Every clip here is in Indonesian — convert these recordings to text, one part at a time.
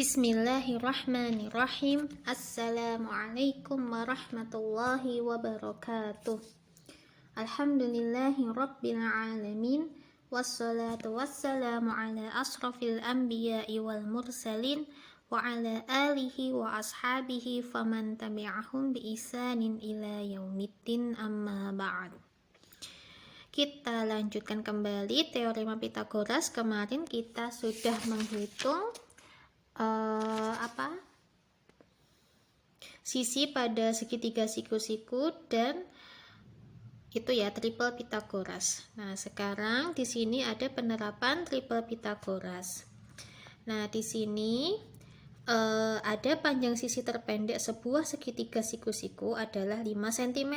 Bismillahirrahmanirrahim. Assalamualaikum warahmatullahi wabarakatuh. Alhamdulillahi rabbil alamin. Wassalatu wassalamu ala asrafil anbiya'i wal mursalin wa ala alihi wa ashabihi faman tabi'ahum bi ihsanin ila yaumiddin, amma ba'd. Kita lanjutkan kembali teorema Pitagoras. Kemarin kita sudah menghitung sisi pada segitiga siku-siku dan itu ya triple Pitagoras. Nah, sekarang di sini ada penerapan triple Pitagoras. Nah, di sini ada panjang sisi terpendek sebuah segitiga siku-siku adalah 5 cm.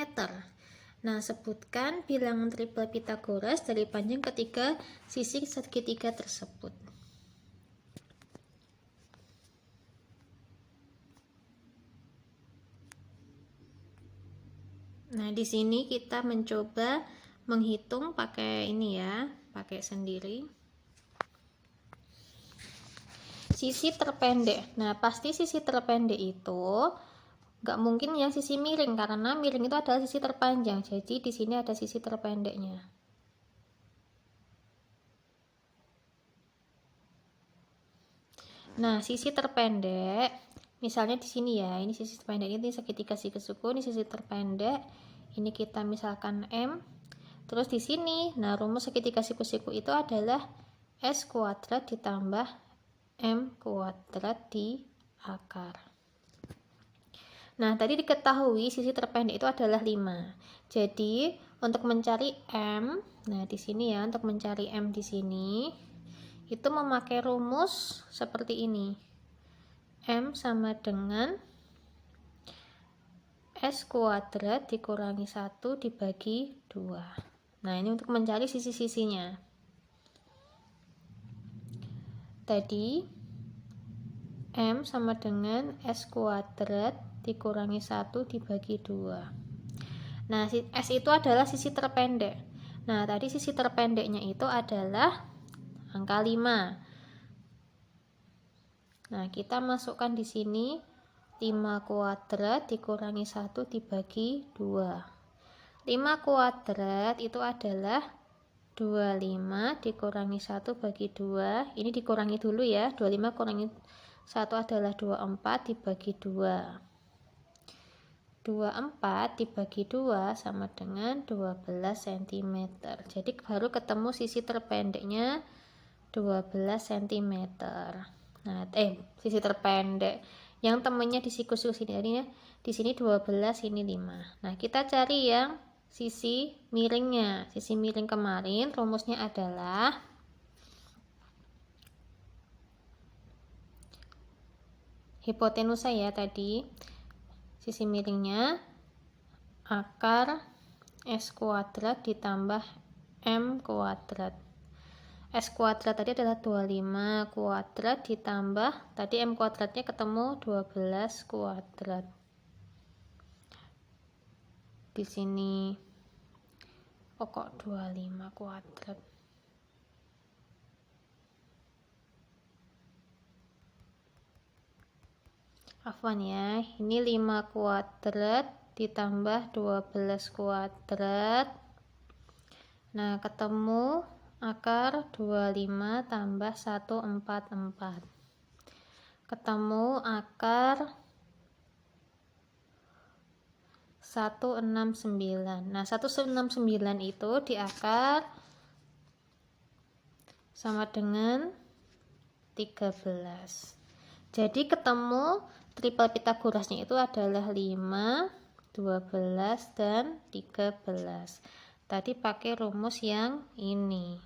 Nah, sebutkan bilangan triple Pitagoras dari panjang ketiga sisi segitiga tersebut. Nah, di sini kita mencoba menghitung pakai ini ya, pakai sendiri. Sisi terpendek. Nah, pasti sisi terpendek itu nggak mungkin yang sisi miring, karena miring itu adalah sisi terpanjang. Jadi di sini ada sisi terpendeknya. Nah, sisi terpendek, misalnya di sini ya, ini sisi terpendek, ini segitiga siku-siku, ini sisi terpendek. Ini kita misalkan M. Terus di sini, nah rumus segitiga siku-siku itu adalah S kuadrat ditambah M kuadrat di akar. Nah, tadi diketahui sisi terpendek itu adalah 5. Jadi, untuk mencari M, nah di sini ya, untuk mencari M di sini, itu memakai rumus seperti ini. M sama dengan S kuadrat dikurangi 1 dibagi 2. Nah, ini untuk mencari sisi-sisinya. Tadi M sama dengan S kuadrat dikurangi 1 dibagi 2. Nah, S itu adalah sisi terpendek. Nah, tadi sisi terpendeknya itu adalah angka 5. Nah, kita masukkan di sini 5 kuadrat dikurangi 1 dibagi 2. 5 kuadrat itu adalah 25 dikurangi 1 bagi 2. Ini dikurangi dulu ya. 25 kurangi 1 adalah 24 dibagi 2. 24 dibagi 2 sama dengan 12 cm. Jadi baru ketemu sisi terpendeknya 12 cm. Nah, sisi terpendek yang temennya di siku-siku sini, ya, di sini 12, ini 5. Nah, kita cari yang sisi miringnya. Sisi miring kemarin rumusnya adalah hipotenusa ya tadi. Sisi miringnya akar S kuadrat ditambah M kuadrat. S kuadrat tadi adalah 25 kuadrat ditambah tadi M kuadratnya ketemu 12 kuadrat. Di sini kok 25 kuadrat. Afwan ya, ini 5 kuadrat ditambah 12 kuadrat. Nah, ketemu akar 25 tambah 144. Ketemu akar 169. Nah, 169 itu di akar sama dengan 13. Jadi ketemu triple Pitagorasnya itu adalah 5, 12, dan 13. Tadi pakai rumus yang ini.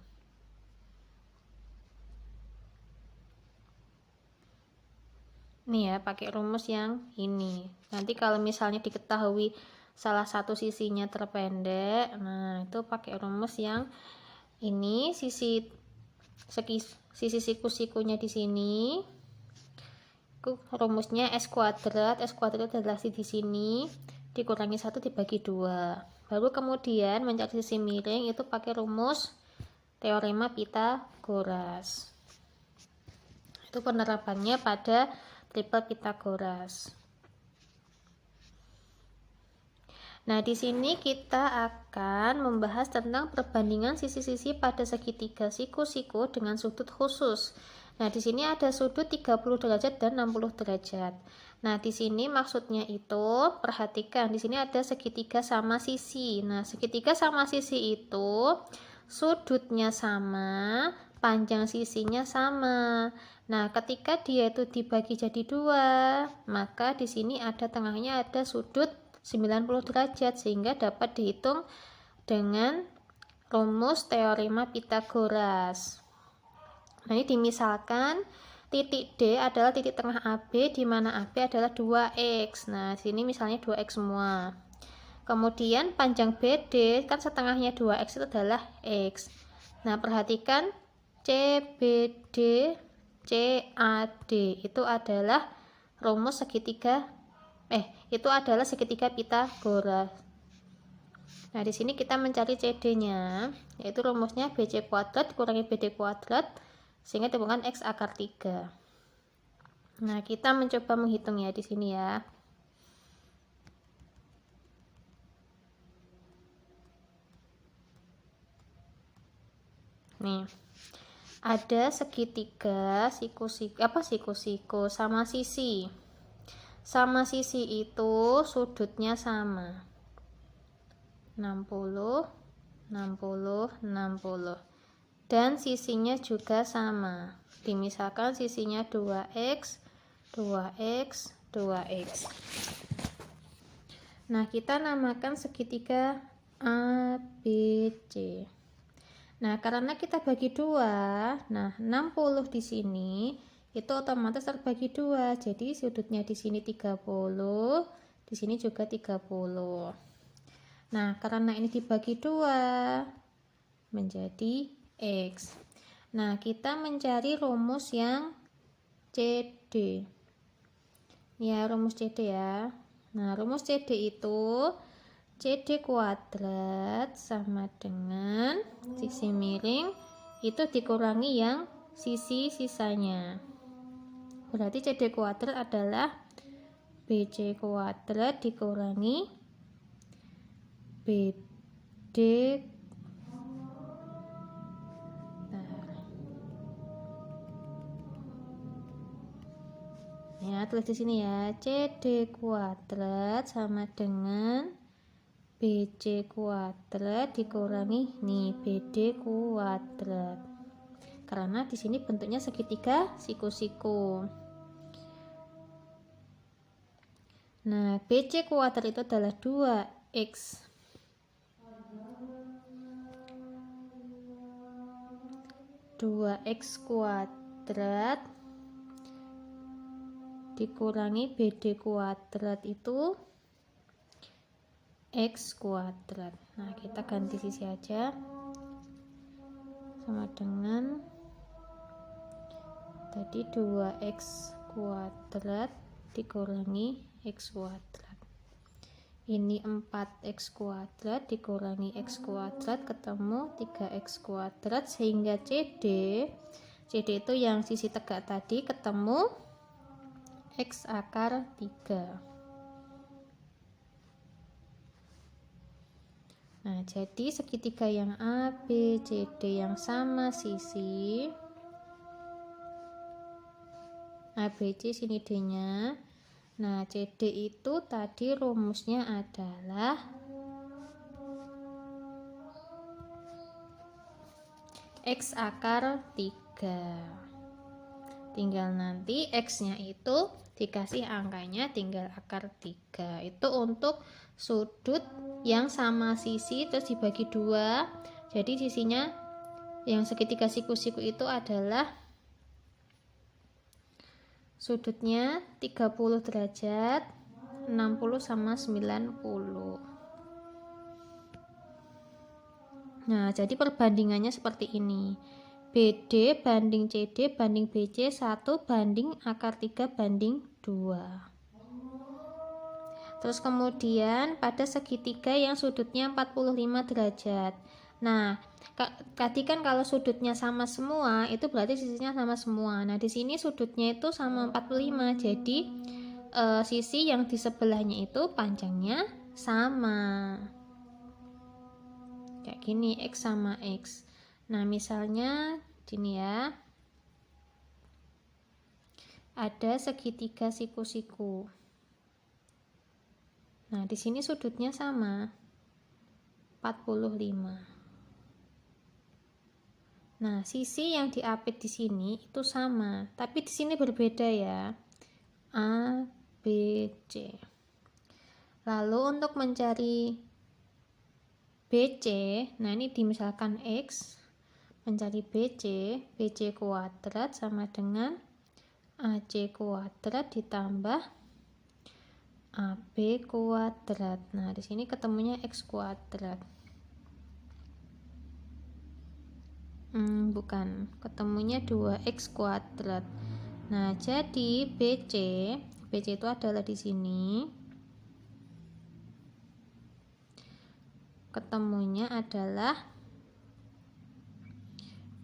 Nih ya, pakai rumus yang ini. Nanti kalau misalnya diketahui salah satu sisinya terpendek, nah itu pakai rumus yang ini. Sisi siku-sikunya di sini. Rumusnya S kuadrat. S kuadrat adalah di sini dikurangi 1 dibagi 2. Baru kemudian mencari sisi miring itu pakai rumus teorema Pitagoras. Itu penerapannya pada triple Pythagoras. Nah, di sini kita akan membahas tentang perbandingan sisi-sisi pada segitiga siku-siku dengan sudut khusus. Nah, di sini ada sudut 30 derajat dan 60 derajat. Nah, di sini maksudnya itu, perhatikan, di sini ada segitiga sama sisi. Nah, segitiga sama sisi itu sudutnya sama, panjang sisinya sama. Nah, ketika dia itu dibagi jadi dua, maka di sini ada tengahnya ada sudut 90 derajat, sehingga dapat dihitung dengan rumus teorema Pythagoras. Nah, ini dimisalkan titik D adalah titik tengah AB, di mana AB adalah 2x. Nah, sini misalnya 2x semua. Kemudian panjang BD, kan setengahnya 2x itu adalah x. Nah, perhatikan CBD, CAD itu adalah rumus segitiga itu adalah segitiga Pythagoras. Nah, di sini kita mencari CD-nya, yaitu rumusnya BC kuadrat dikurangi BD kuadrat sehingga ditemukan X akar 3. Nah, kita mencoba menghitung ya di sini ya. Nih, ada segitiga siku-siku sama sisi. Sama sisi itu sudutnya sama. 60, 60, 60. Dan sisinya juga sama. Dimisalkan sisinya 2x, 2x, 2x. Nah, kita namakan segitiga ABC. Nah, karena kita bagi 2, nah 60 di sini itu otomatis terbagi 2. Jadi sudutnya di sini 30, di sini juga 30. Nah, karena ini dibagi 2 menjadi X. Nah, kita mencari rumus yang CD. Ya, rumus CD ya. Nah, rumus CD itu CD kuadrat sama dengan sisi miring itu dikurangi yang sisi sisanya. Berarti CD kuadrat adalah BC kuadrat dikurangi BD. Ya, tulis di sini ya. CD kuadrat sama dengan BC kuadrat dikurangi BD kuadrat. Karena di sini bentuknya segitiga siku-siku. Nah, BC kuadrat itu adalah 2x. 2x kuadrat dikurangi BD kuadrat itu x kuadrat. Nah, kita ganti sisi aja, sama dengan tadi 2x kuadrat dikurangi x kuadrat. Ini 4x kuadrat dikurangi x kuadrat ketemu 3x kuadrat, sehingga CD itu yang sisi tegak tadi ketemu x akar 3. Nah, jadi segitiga yang ABCD yang sama sisi, ABC sini D-nya. Nah, CD itu tadi rumusnya adalah X akar 3. Tinggal nanti X-nya itu dikasih angkanya tinggal akar 3. Itu untuk sudut yang sama sisi terus dibagi 2. Jadi sisinya yang segitiga siku-siku itu adalah sudutnya 30 derajat, 60 sama 90. Nah, jadi perbandingannya seperti ini. BD banding CD banding BC 1 banding akar 3 banding 2. Terus kemudian pada segitiga yang sudutnya 45 derajat. Nah, tadi kan kalau sudutnya sama semua, itu berarti sisinya sama semua. Nah, di sini sudutnya itu sama 45. Jadi sisi yang di sebelahnya itu panjangnya sama. Kayak gini, X sama X. Nah, misalnya gini ya. Ada segitiga siku-siku. Nah, di sini sudutnya sama 45. Nah, sisi yang diapit di sini itu sama, tapi di sini berbeda ya. A, B, C. Lalu untuk mencari BC, nah ini dimisalkan X, mencari BC kuadrat sama dengan AC kuadrat ditambah AB kuadrat. Nah, di sini ketemunya X kuadrat. Bukan, ketemunya 2x kuadrat. Nah, jadi BC itu adalah di sini. Ketemunya adalah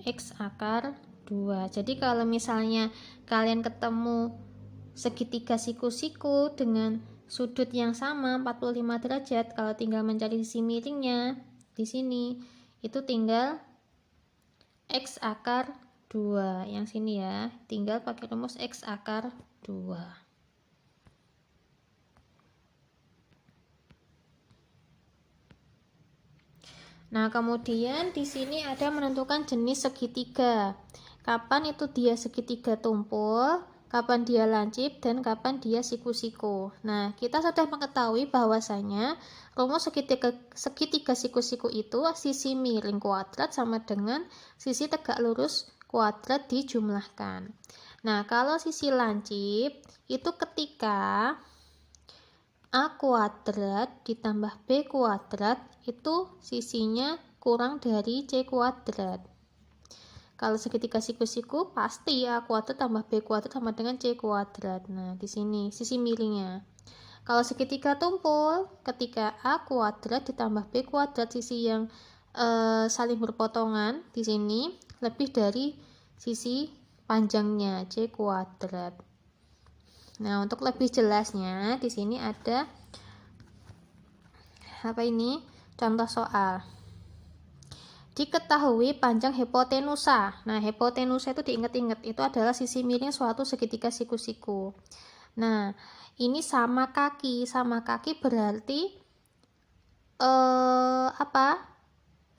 x akar 2. Jadi kalau misalnya kalian ketemu segitiga siku-siku dengan sudut yang sama 45 derajat, kalau tinggal mencari sisi miringnya di sini itu tinggal X akar 2. Yang sini ya, tinggal pakai rumus X akar 2. Nah, kemudian di sini ada menentukan jenis segitiga. Kapan itu dia segitiga tumpul, kapan dia lancip, dan kapan dia siku-siku. Nah, kita sudah mengetahui bahwasanya rumus segitiga siku-siku itu sisi miring kuadrat sama dengan sisi tegak lurus kuadrat dijumlahkan. Nah, kalau sisi lancip itu ketika A kuadrat ditambah B kuadrat itu sisinya kurang dari C kuadrat. Kalau segitiga siku-siku pasti A kuadrat tambah B kuadrat sama dengan C kuadrat. Nah, di sini sisi miringnya. Kalau segitiga tumpul, ketika A kuadrat ditambah B kuadrat, sisi yang saling berpotongan di sini lebih dari sisi panjangnya C kuadrat. Nah, untuk lebih jelasnya di sini ada apa ini? Contoh soal. Diketahui panjang hipotenusa. Nah, hipotenusa itu diingat-ingat, itu adalah sisi miring suatu segitiga siku-siku. Nah, ini sama kaki. Sama kaki berarti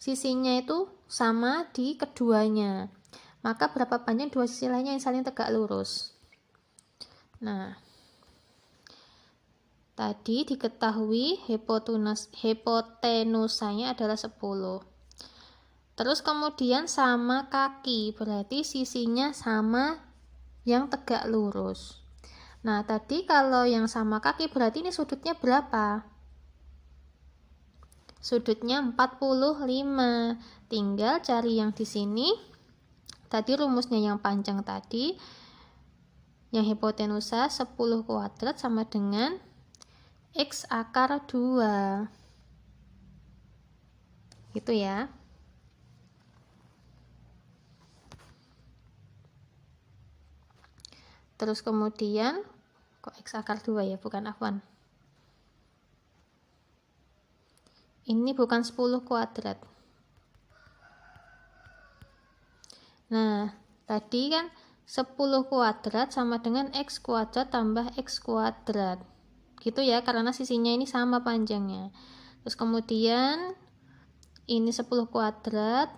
sisinya itu sama di keduanya. Maka berapa panjang dua sisi lainnya yang saling tegak lurus? Nah, tadi diketahui hipotenusanya adalah 10. Terus kemudian sama kaki, berarti sisinya sama yang tegak lurus. Nah, tadi kalau yang sama kaki berarti ini sudutnya berapa? Sudutnya 45. Tinggal cari yang di sini. Tadi rumusnya yang panjang tadi. Yang hipotenusa 10 kuadrat sama dengan X akar 2. Gitu ya. Terus kemudian kok X akar 2 ya, bukan afwan. Ini bukan 10 kuadrat. Nah, tadi kan 10 kuadrat sama dengan X kuadrat tambah X kuadrat. Gitu ya, karena sisinya ini sama panjangnya. Terus kemudian ini 10 kuadrat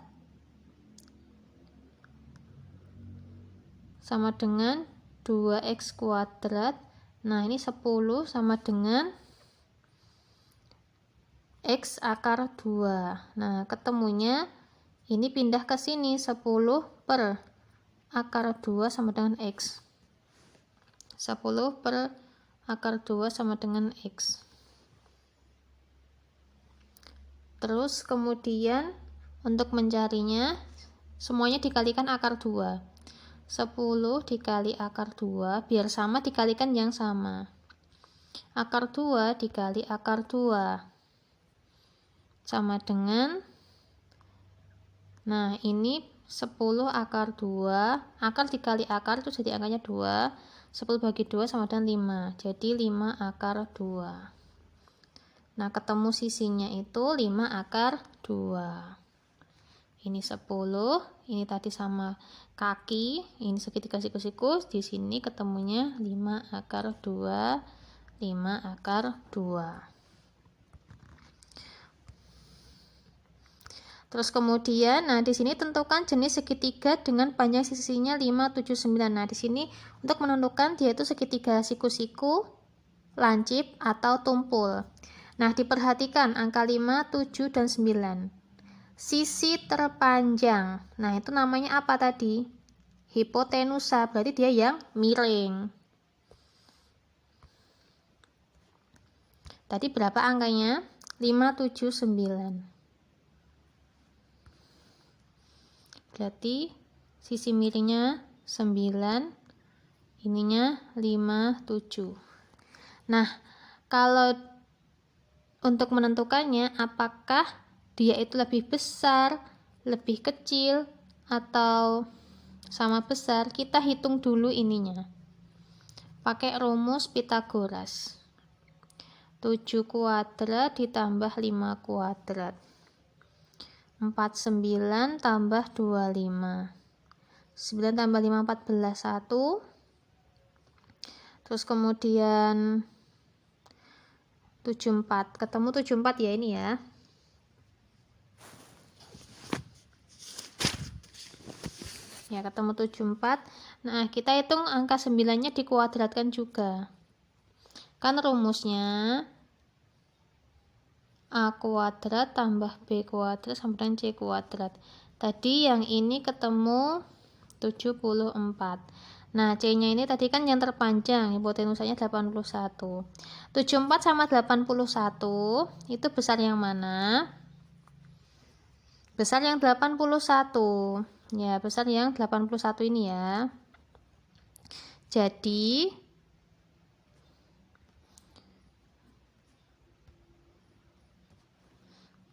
sama dengan 2x kuadrat. Nah, ini 10 sama dengan X akar 2. Nah, ketemunya ini pindah ke sini, 10 per akar 2 sama dengan X. 10 per akar 2 sama dengan X. Terus kemudian untuk mencarinya semuanya dikalikan akar 2. 10 dikali akar 2 biar sama dikalikan yang sama. Akar 2 dikali akar 2 sama dengan Nah, ini 10 akar 2, akar dikali akar itu jadi angkanya 2, 10 bagi 2 sama dengan 5, jadi 5 akar 2. Nah, ketemu sisinya itu 5 akar 2. Ini 10, ini tadi sama kaki, ini segitiga siku-siku, di sini ketemunya 5 akar 2, 5 akar 2. Terus kemudian, nah di sini tentukan jenis segitiga dengan panjang sisinya 5, 7, 9. Nah, di sini untuk menentukan dia itu segitiga siku-siku, lancip, atau tumpul. Nah, diperhatikan angka 5, 7, dan 9. Sisi terpanjang. Nah, itu namanya apa tadi? Hipotenusa, berarti dia yang miring. Tadi berapa angkanya? 5, 7, 9. Berarti sisi miringnya 9, ininya 5, 7. Nah, kalau untuk menentukannya apakah dia itu lebih besar, lebih kecil, atau sama besar, kita hitung dulu ininya. Pakai rumus Pythagoras. 7 kuadrat ditambah 5 kuadrat. 49 tambah 25. 9 tambah 5, 14, 1. Terus kemudian 74. Ketemu 74 ya ini ya. Ya, ketemu 74. Nah, kita hitung angka 9-nya dikuadratkan juga. Kan rumusnya A kuadrat tambah B kuadrat sama dengan C kuadrat. Tadi yang ini ketemu 74. Nah, C-nya ini tadi kan yang terpanjang, hipotenusanya 81. 74 sama 81, itu besar yang mana? Besar yang 81. Ya, besar yang 81 ini ya. Jadi,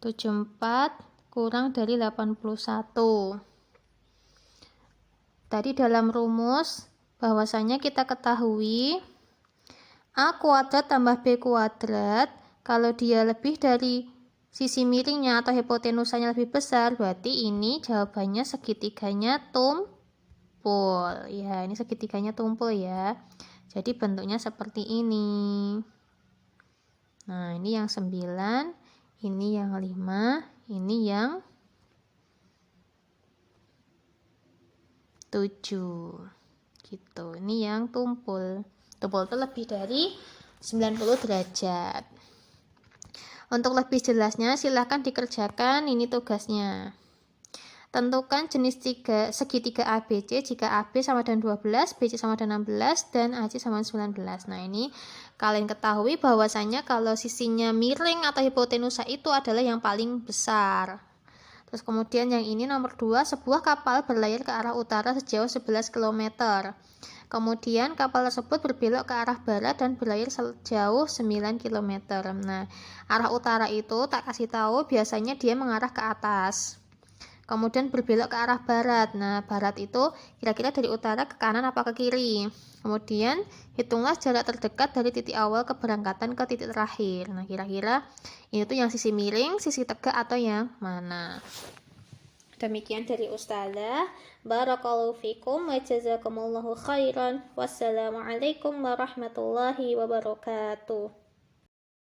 (74) kurang dari 81. Tadi dalam rumus bahwasanya kita ketahui A kuadrat tambah B kuadrat, kalau dia lebih dari sisi miringnya atau hipotenusanya lebih besar, berarti ini jawabannya segitiganya tumpul. Ya, ini segitiganya tumpul ya. Jadi bentuknya seperti ini. Nah, ini yang 9. Ini yang 5, ini yang 7. Gitu. Ini yang tumpul. Tumpul itu lebih dari 90 derajat. Untuk lebih jelasnya silahkan dikerjakan ini tugasnya. Tentukan jenis segitiga ABC jika AB sama dengan 12, BC sama dengan 16, dan AC sama dengan 19. Nah, ini kalian ketahui bahwasanya kalau sisinya miring atau hipotenusa itu adalah yang paling besar. Terus kemudian yang ini nomor 2, sebuah kapal berlayar ke arah utara sejauh 11 km. Kemudian kapal tersebut berbelok ke arah barat dan berlayar sejauh 9 km. Nah, arah utara itu tak kasih tahu, biasanya dia mengarah ke atas. Kemudian berbelok ke arah barat. Nah, barat itu kira-kira dari utara ke kanan apa ke kiri. Kemudian hitunglah jarak terdekat dari titik awal keberangkatan ke titik terakhir. Nah, kira-kira ini tuh yang sisi miring, sisi tegak, atau yang mana? Demikian dari Ustazah. Barakallahu fikum wa jazakumullahu khairan. Wassalamualaikum warahmatullahi wabarakatuh.